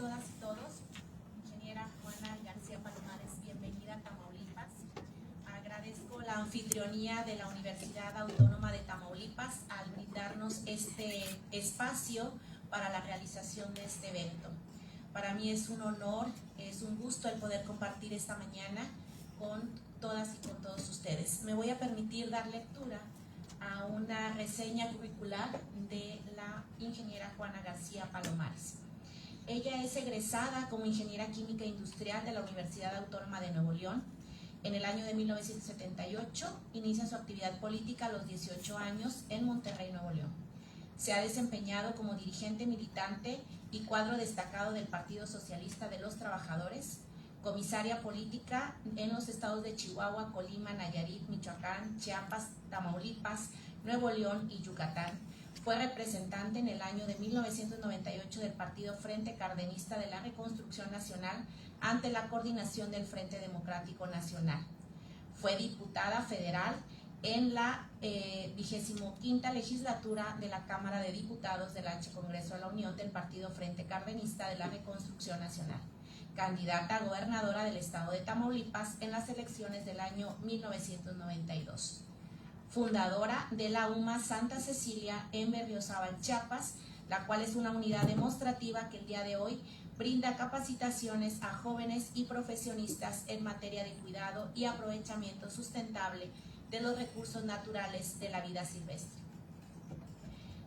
todas y todos. Ingeniera Juana García Palomares, bienvenida a Tamaulipas. Agradezco la anfitrionía de la Universidad Autónoma de Tamaulipas al brindarnos este espacio para la realización de este evento. Para mí es un honor, es un gusto el poder compartir esta mañana con todas y con todos ustedes. Me voy a permitir dar lectura a una reseña curricular de la ingeniera Juana García Palomares. Ella es egresada como ingeniera química industrial de la Universidad Autónoma de Nuevo León. En el año de 1978 inicia su actividad política a los 18 años en Monterrey, Nuevo León. Se ha desempeñado como dirigente militante y cuadro destacado del Partido Socialista de los Trabajadores, comisaria política en los estados de Chihuahua, Colima, Nayarit, Michoacán, Chiapas, Tamaulipas, Nuevo León y Yucatán. Fue representante en el año de 1998 del Partido Frente Cardenista de la Reconstrucción Nacional ante la coordinación del Frente Democrático Nacional. Fue diputada federal en la 25ª legislatura de la Cámara de Diputados del H. Congreso de la Unión del Partido Frente Cardenista de la Reconstrucción Nacional. Candidata a gobernadora del estado de Tamaulipas en las elecciones del año 1992. Fundadora de la UMA Santa Cecilia en Berriozábal, Chiapas, la cual es una unidad demostrativa que el día de hoy brinda capacitaciones a jóvenes y profesionistas en materia de cuidado y aprovechamiento sustentable de los recursos naturales de la vida silvestre.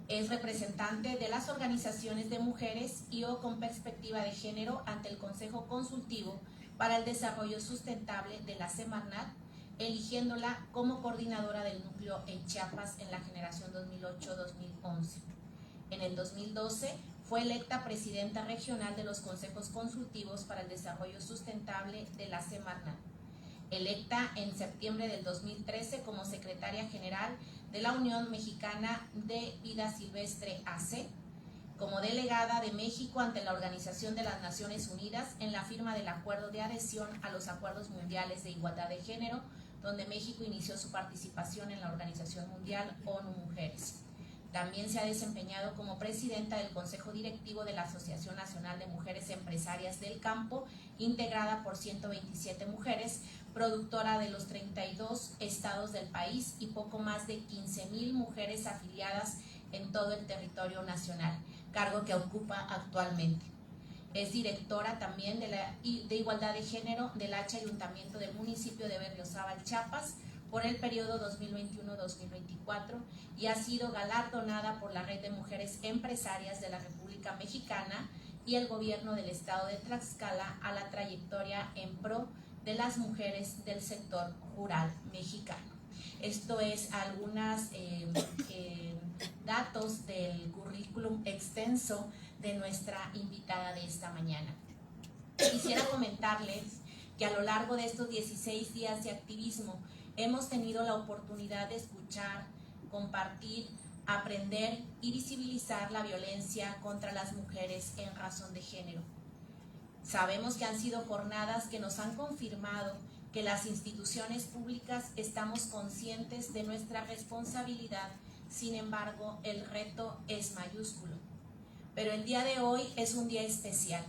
Es representante de las organizaciones de mujeres y o con perspectiva de género ante el Consejo Consultivo para el Desarrollo Sustentable de la Semarnat, eligiéndola como coordinadora del núcleo en Chiapas en la generación 2008-2011. En el 2012 fue electa presidenta regional de los Consejos Consultivos para el Desarrollo Sustentable de la Semarnat. Electa en septiembre del 2013 como secretaria general de la Unión Mexicana de Vida Silvestre AC, como delegada de México ante la Organización de las Naciones Unidas en la firma del Acuerdo de Adhesión a los Acuerdos Mundiales de Igualdad de Género, donde México inició su participación en la Organización Mundial ONU Mujeres. También se ha desempeñado como presidenta del Consejo Directivo de la Asociación Nacional de Mujeres Empresarias del Campo, integrada por 127 mujeres, productora de los 32 estados del país y poco más de 15,000 mujeres afiliadas en todo el territorio nacional, cargo que ocupa actualmente. Es directora también de Igualdad de Género del H Ayuntamiento del municipio de Berriozábal, Chiapas, por el periodo 2021-2024 y ha sido galardonada por la Red de Mujeres Empresarias de la República Mexicana y el gobierno del estado de Tlaxcala a la trayectoria en pro de las mujeres del sector rural mexicano. Esto es algunos datos del currículum extenso de nuestra invitada de esta mañana. Quisiera comentarles que a lo largo de estos 16 días de activismo hemos tenido la oportunidad de escuchar, compartir, aprender y visibilizar la violencia contra las mujeres en razón de género. Sabemos que han sido jornadas que nos han confirmado que las instituciones públicas estamos conscientes de nuestra responsabilidad, sin embargo, el reto es mayúsculo. Pero el día de hoy es un día especial,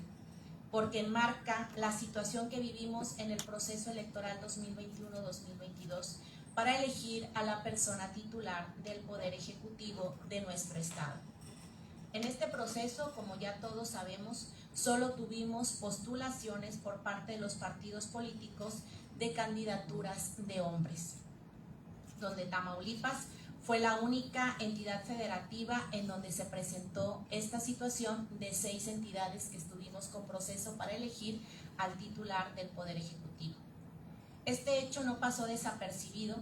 porque enmarca la situación que vivimos en el proceso electoral 2021-2022 para elegir a la persona titular del Poder Ejecutivo de nuestro Estado. En este proceso, como ya todos sabemos, solo tuvimos postulaciones por parte de los partidos políticos de candidaturas de hombres, donde Tamaulipas fue la única entidad federativa en donde se presentó esta situación de 6 entidades que estuvimos con proceso para elegir al titular del Poder Ejecutivo. Este hecho no pasó desapercibido,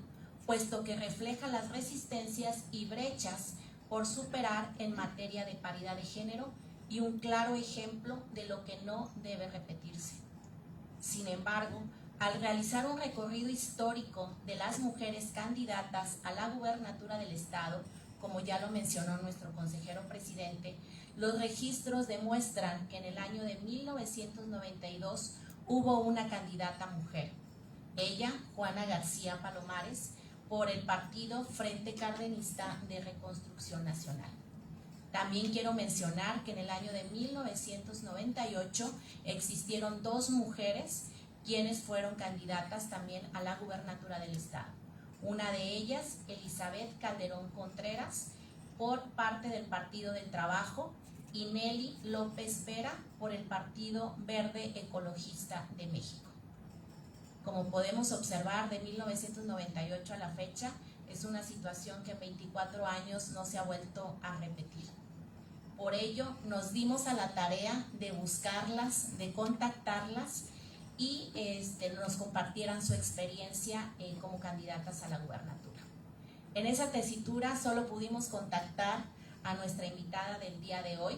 puesto que refleja las resistencias y brechas por superar en materia de paridad de género y un claro ejemplo de lo que no debe repetirse. Sin embargo, al realizar un recorrido histórico de las mujeres candidatas a la gubernatura del estado, como ya lo mencionó nuestro consejero presidente, los registros demuestran que en el año de 1992 hubo una candidata mujer, ella, Juana García Palomares, por el partido Frente Cardenista de Reconstrucción Nacional. También quiero mencionar que en el año de 1998 existieron 2 mujeres quienes fueron candidatas también a la gubernatura del estado. Una de ellas, Elizabeth Calderón Contreras, por parte del Partido del Trabajo, y Nelly López Vera por el Partido Verde Ecologista de México. Como podemos observar, de 1998 a la fecha, es una situación que en 24 años no se ha vuelto a repetir. Por ello, nos dimos a la tarea de buscarlas, de contactarlas y nos compartieran su experiencia como candidatas a la gubernatura. En esa tesitura solo pudimos contactar a nuestra invitada del día de hoy,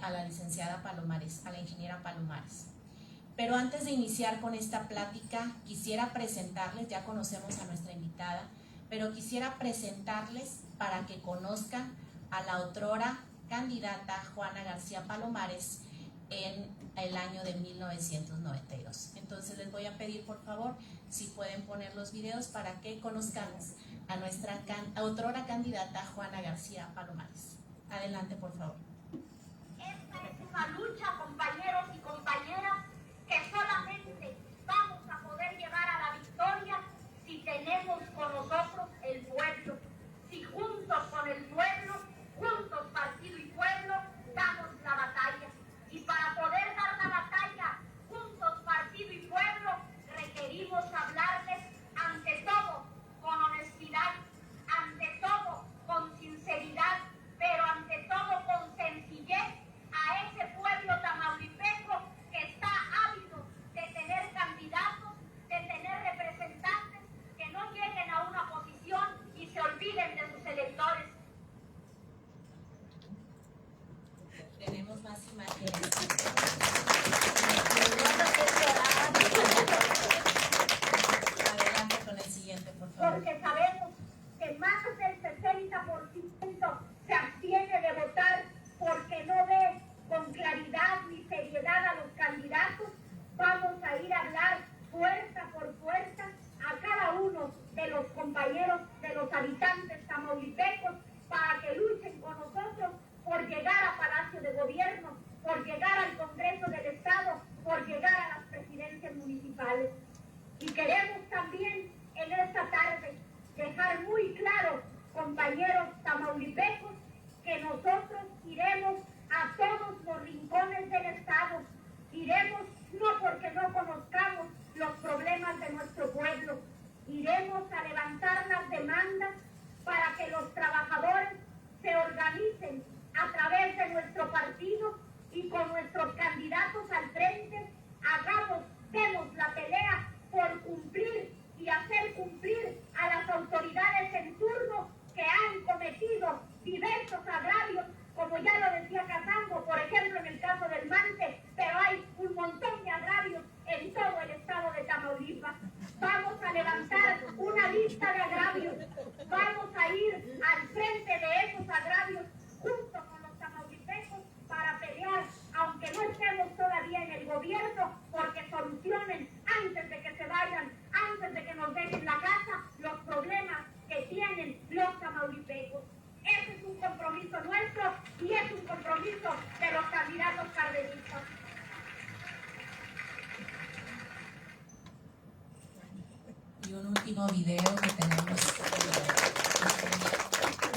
a la licenciada Palomares, a la ingeniera Palomares. Pero antes de iniciar con esta plática, quisiera presentarles, ya conocemos a nuestra invitada, pero quisiera presentarles para que conozcan a la otrora candidata Juana García Palomares en el año de 1992. Entonces les voy a pedir, por favor, si pueden poner los videos para que conozcamos a nuestra otrora candidata Juana García Palomares. Adelante, por favor. Esta es una lucha, compañeros y compañeras, que solamente vamos a poder llevar a la victoria si tenemos con nosotros el pueblo, si juntos con el pueblo, juntos partido y pueblo, damos la batalla. Y para poder dar la batalla, juntos partido y pueblo, requerimos hablarles ante todo con honestidad, ante todo con sinceridad, pero ante todo con sencillez a ese pueblo tamaulipeco que está ávido de tener candidatos, de tener representantes que no lleguen a una posición y se olviden de sus electores. Tenemos más imágenes. Adelante con el siguiente, por favor. Porque sabemos que más del 60% se abstiene de votar porque no ve con claridad ni seriedad a los candidatos. Vamos a ir a hablar puerta por puerta a cada uno de los compañeros, de los habitantes tamaulipecos, para que luchen con nosotros por llegar a Palacio de Gobierno, por llegar al Congreso del Estado, por llegar a las presidencias municipales. Y queremos también en esta tarde dejar muy claro, compañeros tamaulipecos, que nosotros iremos a todos los rincones del Estado. Iremos no porque no conozcamos los problemas de nuestro pueblo, iremos a levantar las demandas para que los trabajadores se organicen a través de nuestro partido y con nuestros candidatos al frente, demos la pelea por cumplir y hacer cumplir a las autoridades en turno que han cometido diversos agravios, como ya lo decía Casango, por ejemplo en el caso del Mante, pero hay un montón de agravios en todo el estado de Tamaulipas. Vamos a levantar una lista de agravios, vamos a ir al frente de esos agravios junto con los tamaulipecos para pelear, aunque no estemos todavía en el gobierno, porque solucionen antes de que se vayan, antes de que nos dejen la casa, los problemas que tienen los tamaulipecos. Ese es un compromiso nuestro y es un compromiso de los candidatos cardenistas. Y un último video que tenemos.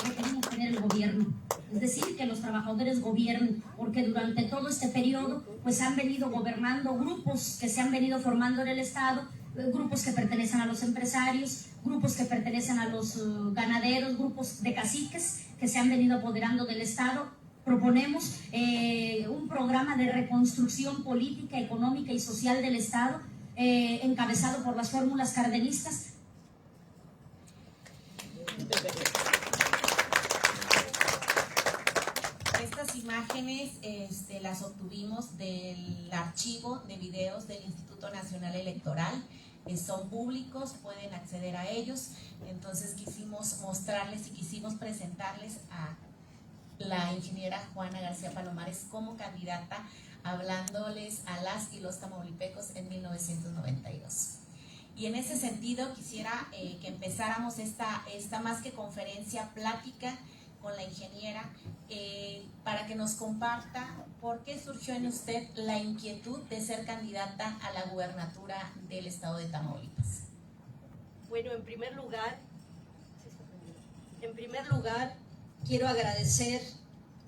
No queremos tener el gobierno, es decir, que los trabajadores gobiernen, porque durante todo este periodo pues han venido gobernando grupos que se han venido formando en el Estado, grupos que pertenecen a los empresarios, grupos que pertenecen a los ganaderos, grupos de caciques que se han venido apoderando del Estado. Proponemos un programa de reconstrucción política, económica y social del Estado, encabezado por las fórmulas cardenistas. Estas imágenes las obtuvimos del archivo de videos del Instituto Nacional Electoral. Son públicos, pueden acceder a ellos. Entonces quisimos mostrarles y quisimos presentarles a la ingeniera Juana García Palomares como candidata, hablándoles a las y los tamaulipecos en 1992. Y en ese sentido quisiera que empezáramos esta más que conferencia, plática, con la ingeniera para que nos comparta por qué surgió en usted la inquietud de ser candidata a la gubernatura del estado de Tamaulipas. Bueno, en primer lugar, quiero agradecer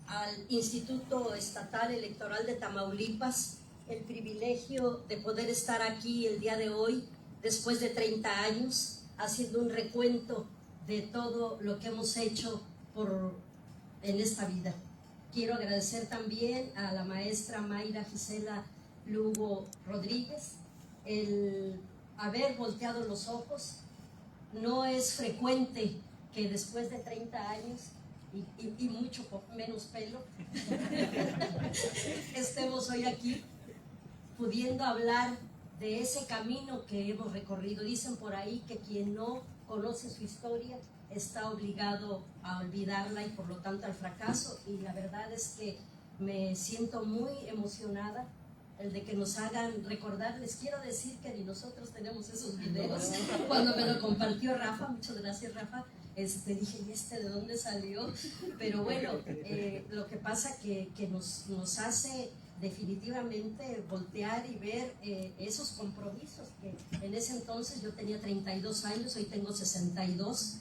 al Instituto Estatal Electoral de Tamaulipas el privilegio de poder estar aquí el día de hoy, después de 30 años, haciendo un recuento de todo lo que hemos hecho en esta vida. Quiero agradecer también a la maestra Mayra Gisela Lugo Rodríguez el haber volteado los ojos. No es frecuente que después de 30 años y mucho menos pelo estemos hoy aquí pudiendo hablar de ese camino que hemos recorrido. Dicen por ahí que quien no conoce su historia está obligado a olvidarla y por lo tanto al fracaso, y la verdad es que me siento muy emocionada el de que nos hagan recordar. Les quiero decir que ni nosotros tenemos esos videos. Cuando me lo compartió Rafa, muchas gracias Rafa, dije, ¿y de dónde salió? Pero bueno, lo que pasa que nos hace definitivamente voltear y ver esos compromisos que en ese entonces yo tenía 32 años, hoy tengo 62,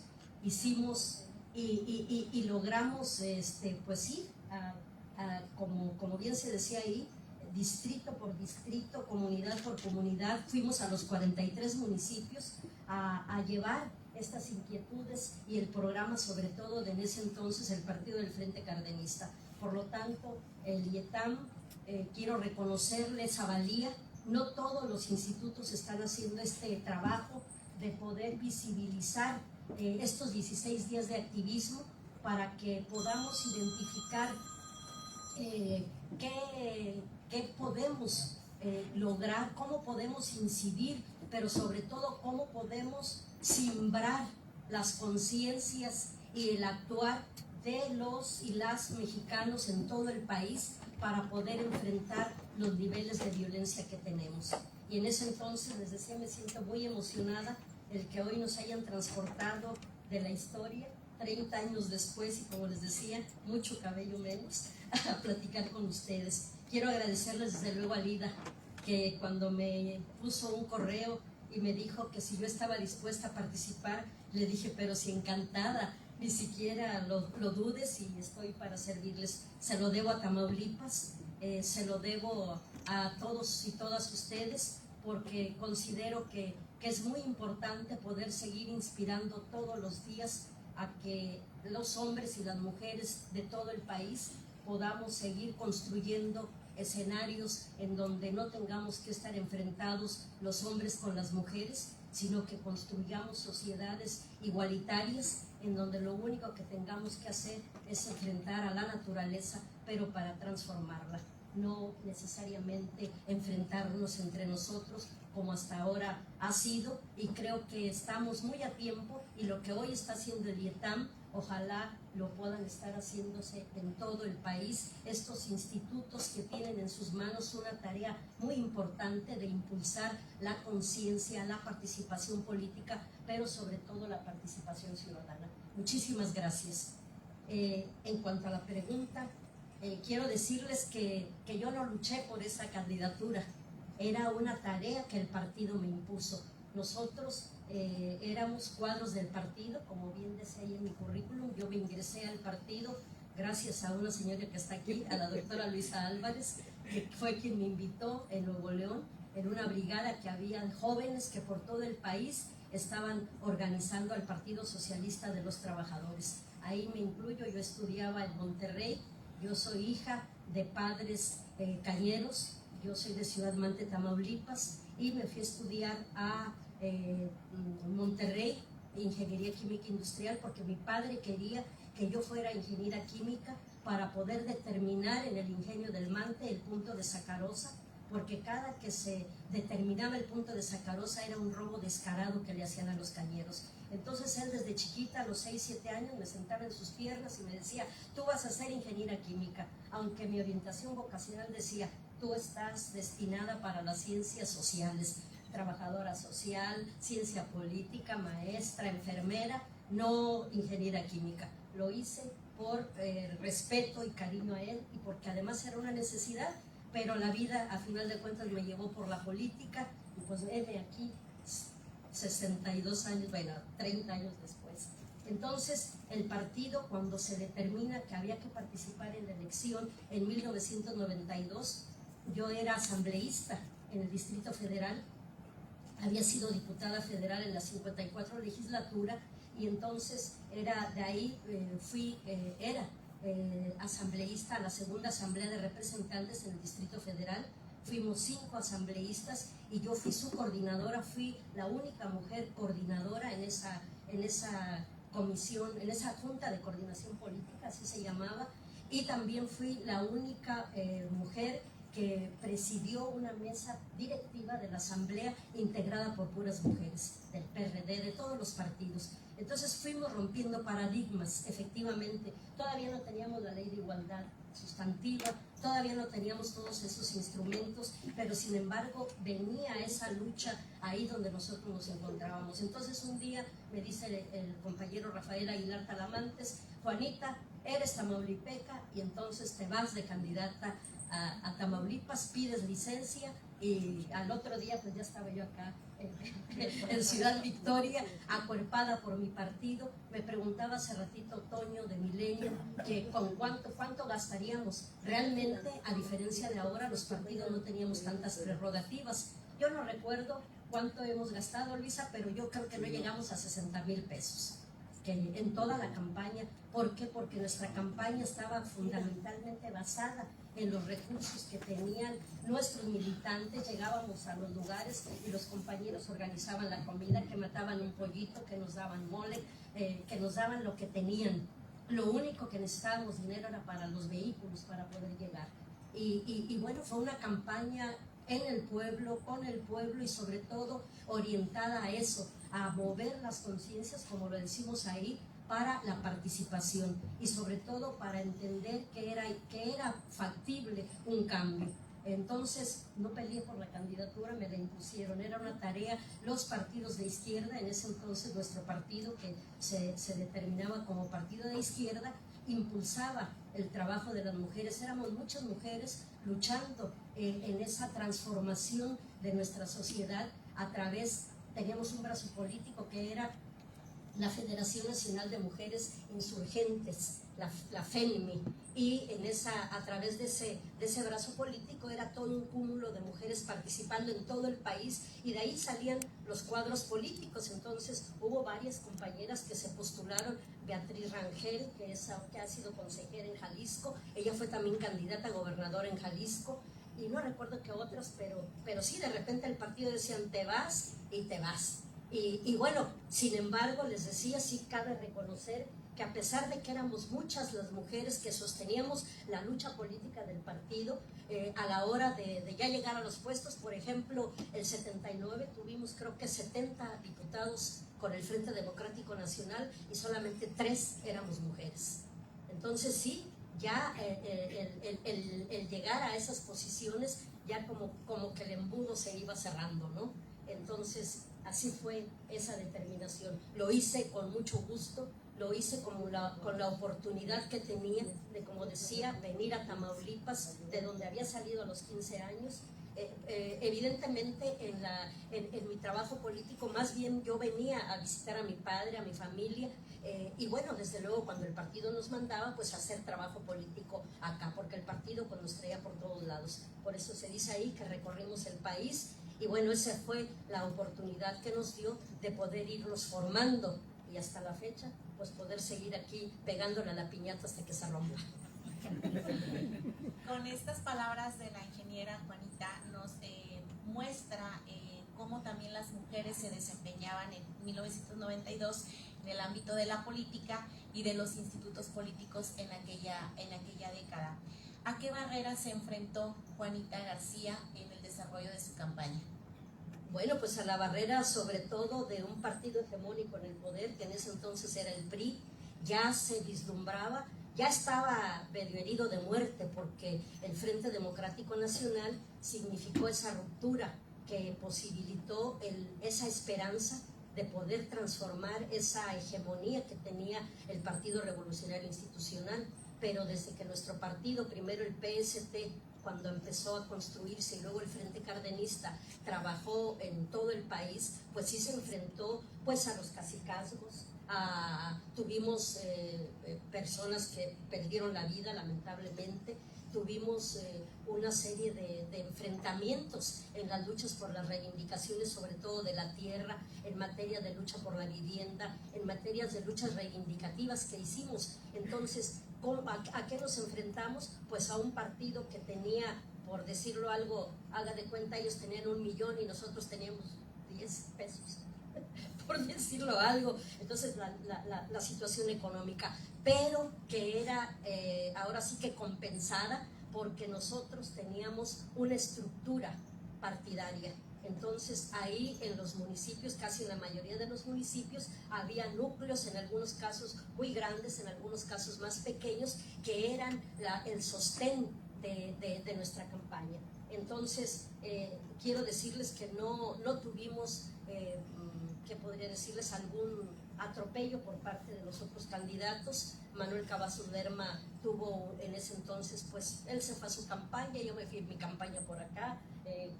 hicimos y logramos pues ir como bien se decía ahí, distrito por distrito, comunidad por comunidad, fuimos a los 43 municipios a llevar estas inquietudes y el programa, sobre todo de en ese entonces el Partido del Frente Cardenista. Por lo tanto, el IETAM, quiero reconocerle esa valía. No todos los institutos están haciendo este trabajo de poder visibilizar estos 16 días de activismo para que podamos identificar qué podemos lograr, cómo podemos incidir, pero sobre todo cómo podemos simbrar las conciencias y el actuar de los y las mexicanos en todo el país para poder enfrentar los niveles de violencia que tenemos. Y en ese entonces, les decía, me siento muy emocionada el que hoy nos hayan transportado de la historia, 30 años después, y como les decía, mucho cabello menos, a platicar con ustedes. Quiero agradecerles desde luego a Lida, que cuando me puso un correo y me dijo que si yo estaba dispuesta a participar, le dije, pero si encantada, ni siquiera lo dudes y estoy para servirles. Se lo debo a Tamaulipas, se lo debo a todos y todas ustedes, porque considero que es muy importante poder seguir inspirando todos los días a que los hombres y las mujeres de todo el país podamos seguir construyendo escenarios en donde no tengamos que estar enfrentados los hombres con las mujeres, sino que construyamos sociedades igualitarias en donde lo único que tengamos que hacer es enfrentar a la naturaleza, pero para transformarla, no necesariamente enfrentarnos entre nosotros como hasta ahora ha sido, y creo que estamos muy a tiempo, y lo que hoy está haciendo el IETAM, ojalá lo puedan estar haciéndose en todo el país, estos institutos que tienen en sus manos una tarea muy importante de impulsar la conciencia, la participación política, pero sobre todo la participación ciudadana. Muchísimas gracias. En cuanto a la pregunta, quiero decirles que yo no luché por esa candidatura, era una tarea que el partido me impuso. Nosotros éramos cuadros del partido, como bien decía ahí en mi currículum. Yo me ingresé al partido gracias a una señora que está aquí, a la doctora Luisa Álvarez, que fue quien me invitó en Nuevo León, en una brigada que había jóvenes que por todo el país estaban organizando al Partido Socialista de los Trabajadores. Ahí me incluyo, yo estudiaba en Monterrey, yo soy hija de padres cañeros, yo soy de Ciudad Mante, Tamaulipas, y me fui a estudiar a Monterrey, Ingeniería Química Industrial, porque mi padre quería que yo fuera ingeniera química para poder determinar en el ingenio del Mante el punto de sacarosa, porque cada que se determinaba el punto de sacarosa era un robo descarado que le hacían a los cañeros. Entonces él desde chiquita, a los 6, 7 años, me sentaba en sus piernas y me decía, tú vas a ser ingeniera química, aunque mi orientación vocacional decía, tú estás destinada para las ciencias sociales, trabajadora social, ciencia política, maestra, enfermera, no ingeniera química. Lo hice por respeto y cariño a él y porque además era una necesidad, pero la vida a final de cuentas me llevó por la política y pues de aquí 62 años, bueno, 30 años después. Entonces el partido, cuando se determina que había que participar en la elección en 1992, yo era asambleísta en el Distrito Federal, había sido diputada federal en la 54 legislatura y entonces era de ahí, era asambleísta a la segunda asamblea de representantes en el Distrito Federal. Fuimos 5 asambleístas y yo fui su coordinadora, fui la única mujer coordinadora en esa comisión, en esa junta de coordinación política, así se llamaba, y también fui la única mujer que presidió una mesa directiva de la asamblea integrada por puras mujeres, del PRD, de todos los partidos. Entonces fuimos rompiendo paradigmas, efectivamente. Todavía no teníamos la ley de igualdad sustantiva, todavía no teníamos todos esos instrumentos, pero sin embargo venía esa lucha ahí donde nosotros nos encontrábamos. Entonces un día me dice el compañero Rafael Aguilar Talamantes: Juanita, eres tamaulipeca y entonces te vas de candidata a Tamaulipas, pides licencia, y al otro día pues ya estaba yo acá en Ciudad Victoria, acuerpada por mi partido. Me preguntaba hace ratito Toño de Milenio que con cuánto gastaríamos. Realmente, a diferencia de ahora, los partidos no teníamos tantas prerrogativas. Yo no recuerdo cuánto hemos gastado, Luisa, pero yo creo que no llegamos a 60,000 pesos que en toda la campaña. ¿Por qué? Porque nuestra campaña estaba fundamentalmente basada en los recursos que tenían nuestros militantes. Llegábamos a los lugares y los compañeros organizaban la comida, que mataban un pollito, que nos daban mole, que nos daban lo que tenían. Lo único que necesitábamos dinero era para los vehículos, para poder llegar. Y bueno, fue una campaña en el pueblo, con el pueblo y sobre todo orientada a eso, a mover las conciencias, como lo decimos ahí, para la participación y sobre todo para entender que era factible un cambio. Entonces no peleé por la candidatura, me la impusieron, era una tarea. Los partidos de izquierda, en ese entonces nuestro partido, que se determinaba como partido de izquierda, impulsaba el trabajo de las mujeres. Éramos muchas mujeres luchando en esa transformación de nuestra sociedad a través, teníamos un brazo político que era la Federación Nacional de Mujeres Insurgentes, la FENMI, y a través de ese brazo político era todo un cúmulo de mujeres participando en todo el país, y de ahí salían los cuadros políticos. Entonces hubo varias compañeras que se postularon. Beatriz Rangel, que ha sido consejera en Jalisco, ella fue también candidata a gobernadora en Jalisco, y no recuerdo qué otras, pero sí, de repente el partido decían: te vas y te vas. Y bueno, sin embargo, les decía, sí cabe reconocer que a pesar de que éramos muchas las mujeres que sosteníamos la lucha política del partido, a la hora de ya llegar a los puestos, por ejemplo, el 79 tuvimos creo que 70 diputados con el Frente Democrático Nacional y solamente 3 éramos mujeres. Entonces sí, ya el llegar a esas posiciones, ya como que el embudo se iba cerrando, ¿no? Entonces así fue esa determinación. Lo hice con mucho gusto, lo hice con la oportunidad que tenía de, como decía, venir a Tamaulipas, de donde había salido a los 15 años. Evidentemente en mi trabajo político, más bien yo venía a visitar a mi padre, a mi familia, y bueno, desde luego cuando el partido nos mandaba, pues hacer trabajo político acá, porque el partido pues nos traía por todos lados. Por eso se dice ahí que recorrimos el país. Y bueno, esa fue la oportunidad que nos dio de poder irnos formando, y hasta la fecha, pues poder seguir aquí pegándole a la piñata hasta que se rompa. Con estas palabras de la ingeniera Juanita nos muestra cómo también las mujeres se desempeñaban en 1992 en el ámbito de la política y de los institutos políticos en aquella década. ¿A qué barreras se enfrentó Juanita García en el desarrollo de su campaña? Bueno, pues a la barrera sobre todo de un partido hegemónico en el poder, que en ese entonces era el PRI. Ya se vislumbraba, ya estaba medio herido de muerte, porque el Frente Democrático Nacional significó esa ruptura que posibilitó esa esperanza de poder transformar esa hegemonía que tenía el Partido Revolucionario Institucional. Pero desde que nuestro partido, primero el PST, cuando empezó a construirse, y luego el Frente Cardenista trabajó en todo el país, pues sí se enfrentó pues a los cacicazgos, tuvimos personas que perdieron la vida lamentablemente, tuvimos una serie de enfrentamientos en las luchas por las reivindicaciones, sobre todo de la tierra, en materia de lucha por la vivienda, en materias de luchas reivindicativas que hicimos. Entonces, ¿a qué nos enfrentamos? Pues a un partido que tenía, por decirlo algo, haga de cuenta, ellos tenían 1 millón y nosotros teníamos 10 pesos, por decirlo algo. Entonces la situación económica, pero que era ahora sí que compensada, porque nosotros teníamos una estructura partidaria. Entonces ahí en los municipios, casi en la mayoría de los municipios, había núcleos, en algunos casos muy grandes, en algunos casos más pequeños, que eran el sostén de nuestra campaña. Entonces quiero decirles que no tuvimos, que podría decirles, algún atropello por parte de los otros candidatos. Manuel Cavazos Lerma tuvo en ese entonces, pues él se fue a su campaña, yo me fui a mi campaña por acá,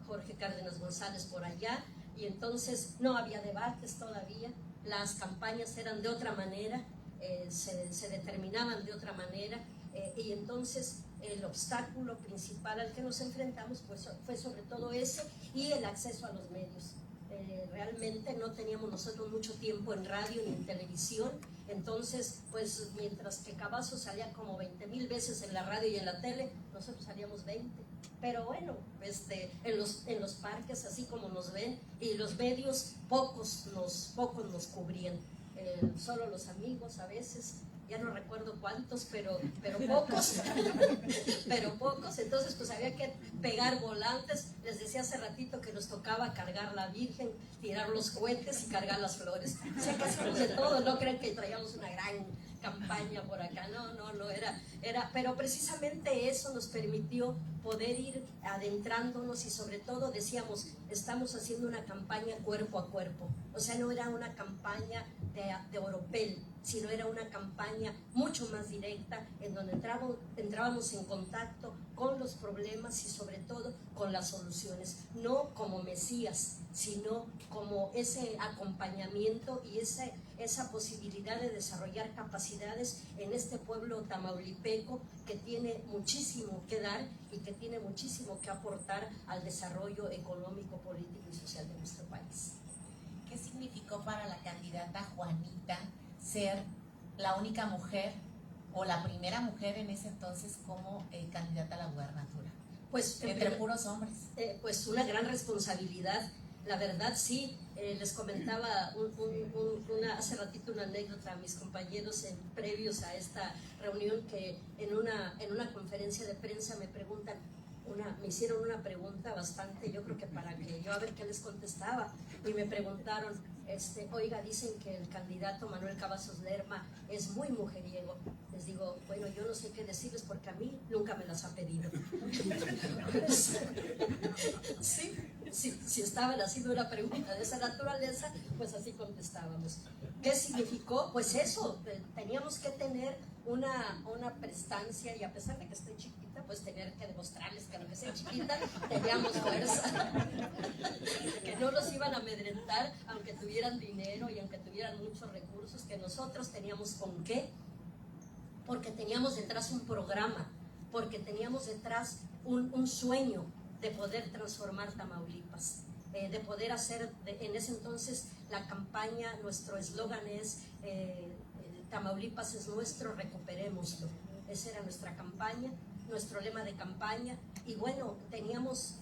Jorge Cárdenas González por allá, y entonces no había debates todavía, las campañas eran de otra manera, se determinaban de otra manera, y entonces el obstáculo principal al que nos enfrentamos pues, fue sobre todo ese, y el acceso a los medios. Realmente no teníamos nosotros mucho tiempo en radio ni en televisión, entonces pues mientras que Cavazos salía como 20,000 veces en la radio y en la tele, nosotros salíamos 20. Pero bueno, en los parques, así como nos ven, y los medios, pocos nos cubrían, solo los amigos a veces, ya no recuerdo cuántos, pero pocos, pero pocos. Entonces pues había que pegar volantes. Les decía hace ratito que nos tocaba cargar la Virgen, tirar los cohetes y cargar las flores. O sea, que hacíamos de todo, no creen que traíamos una gran campaña por acá, no, era, pero precisamente eso nos permitió poder ir adentrándonos, y sobre todo decíamos, estamos haciendo una campaña cuerpo a cuerpo. O sea, no era una campaña de oropel, sino era una campaña mucho más directa, en donde entrábamos en contacto con los problemas y sobre todo con las soluciones, no como mesías, sino como ese acompañamiento y esa posibilidad de desarrollar capacidades en este pueblo tamaulipeco que tiene muchísimo que dar y que tiene muchísimo que aportar al desarrollo económico, político y social de nuestro país. ¿Qué significó para la candidata Juanita ser la única mujer o la primera mujer en ese entonces como candidata a la gubernatura? Pues entre puros hombres. Pues una gran responsabilidad, la verdad sí. Les comentaba hace ratito una anécdota a mis compañeros previos a esta reunión, que en una conferencia de prensa me hicieron una pregunta bastante, yo creo que para que yo a ver qué les contestaba, y me preguntaron, oiga, dicen que el candidato Manuel Cavazos Lerma es muy mujeriego. Les digo, bueno, yo no sé qué decirles porque a mí nunca me las ha pedido. Sí, si estaban haciendo una pregunta de esa naturaleza, pues así contestábamos. ¿Qué significó? Pues eso, teníamos que tener una prestancia, y a pesar de que estoy chiquita, pues tener que demostrarles que aunque sea chiquita, teníamos fuerza, que no nos iban a amedrentar aunque tuvieran dinero y aunque tuvieran muchos recursos, que nosotros teníamos con qué, porque teníamos detrás un programa, porque teníamos detrás un sueño de poder transformar Tamaulipas, de poder hacer, en ese entonces la campaña, nuestro eslogan es Tamaulipas es nuestro, recuperémoslo. Esa era nuestra campaña, nuestro lema de campaña, y bueno, teníamos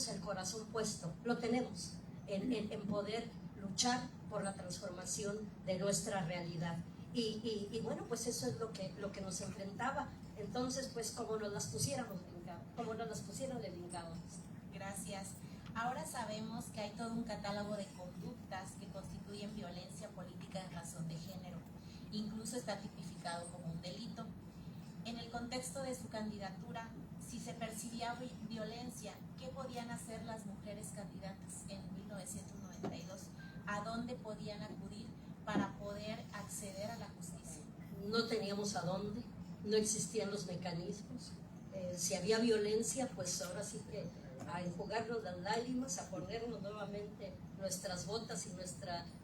el corazón puesto, lo tenemos, en poder luchar por la transformación de nuestra realidad. Y bueno, pues eso es lo que nos enfrentaba. Entonces, pues como nos las pusiéramos, le brincábamos. Gracias. Ahora sabemos que hay todo un catálogo de conductas que constituyen violencia política en razón de género. Incluso está tipificado como un delito. En el contexto de su candidatura, si se percibía violencia, ¿qué podían hacer las mujeres candidatas en 1992 ¿a dónde podían acudir para poder acceder a la justicia? No teníamos a dónde, no existían los mecanismos. Si había violencia, pues ahora sí que a enjugarnos las lágrimas, a ponernos nuevamente nuestras botas y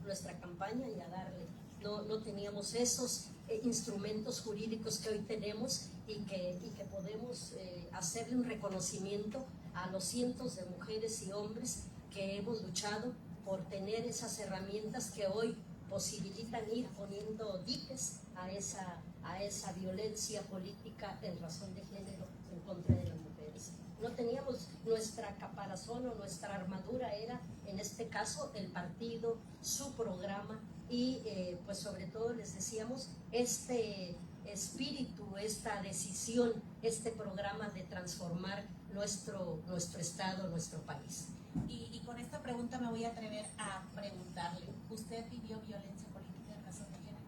nuestra campaña y a darle. No teníamos esos instrumentos jurídicos que hoy tenemos y que podemos hacerle un reconocimiento a los cientos de mujeres y hombres que hemos luchado por tener esas herramientas que hoy posibilitan ir poniendo diques a esa violencia política en razón de género en contra de las mujeres. No teníamos nuestra caparazón o nuestra armadura, era en este caso el partido, su programa y pues sobre todo les decíamos este espíritu, esta decisión, este programa de transformar nuestro estado, nuestro país. Y con esta pregunta me voy a atrever a preguntarle, ¿usted vivió violencia política en razón de género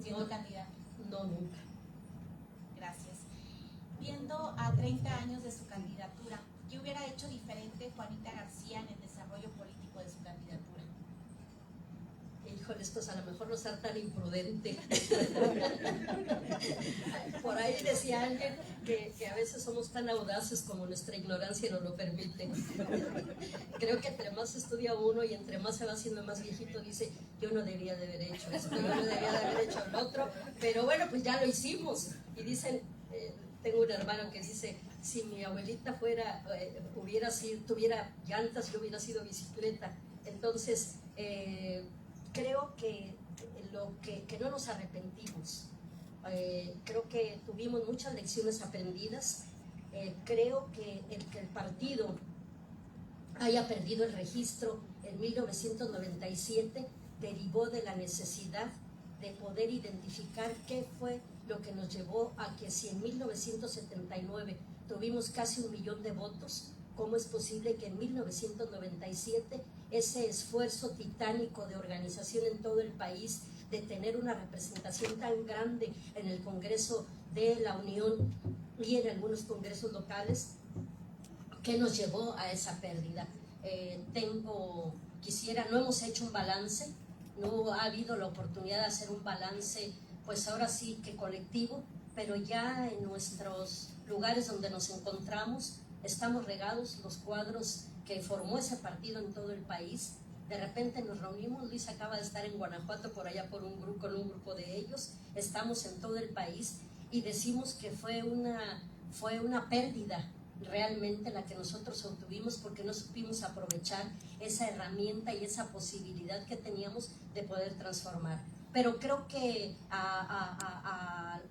siendo candidato? No, nunca. Gracias. Viendo a 30 años de su candidatura, ¿qué hubiera hecho diferente Juanita García en el desarrollo político de su candidatura? Híjole, esto es a lo mejor no ser tan imprudente. Por ahí decía alguien que a veces somos tan audaces como nuestra ignorancia nos lo permite. Creo que entre más estudia uno y entre más se va haciendo más viejito, dice, yo no debía de haber hecho esto, yo no debía de haber hecho lo otro, pero bueno, pues ya lo hicimos. Y dicen, tengo un hermano que dice, si mi abuelita tuviera llantas, yo hubiera sido bicicleta. Entonces, creo que no nos arrepentimos. Creo que tuvimos muchas lecciones aprendidas. Creo que el partido haya perdido el registro en 1997 derivó de la necesidad de poder identificar qué fue lo que nos llevó a que si en 1979 tuvimos casi 1 millón de votos, ¿cómo es posible que en 1997 ese esfuerzo titánico de organización en todo el país, de tener una representación tan grande en el Congreso de la Unión y en algunos congresos locales, qué nos llevó a esa pérdida? No hemos hecho un balance, no ha habido la oportunidad de hacer un balance, pues ahora sí que colectivo, pero ya en nuestros lugares donde nos encontramos, estamos regados los cuadros que formó ese partido en todo el país. De repente nos reunimos, Luis acaba de estar en Guanajuato por allá con un grupo de ellos, estamos en todo el país y decimos que fue una pérdida realmente la que nosotros obtuvimos porque no supimos aprovechar esa herramienta y esa posibilidad que teníamos de poder transformar. Pero creo que al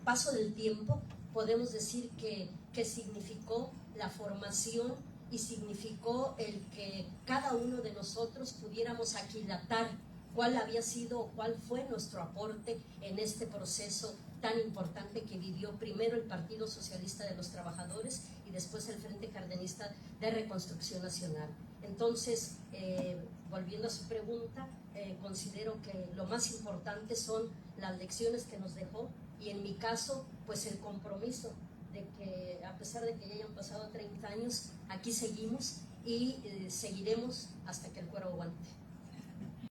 paso del tiempo podemos decir que significó la formación y significó el que cada uno de nosotros pudiéramos aquilatar cuál había sido, cuál fue nuestro aporte en este proceso tan importante que vivió primero el Partido Socialista de los Trabajadores y después el Frente Cardenista de Reconstrucción Nacional. Entonces, volviendo a su pregunta, considero que lo más importante son las lecciones que nos dejó y en mi caso, pues el compromiso de que a pesar de que ya hayan pasado 30 años, aquí seguimos y seguiremos hasta que el cuero aguante.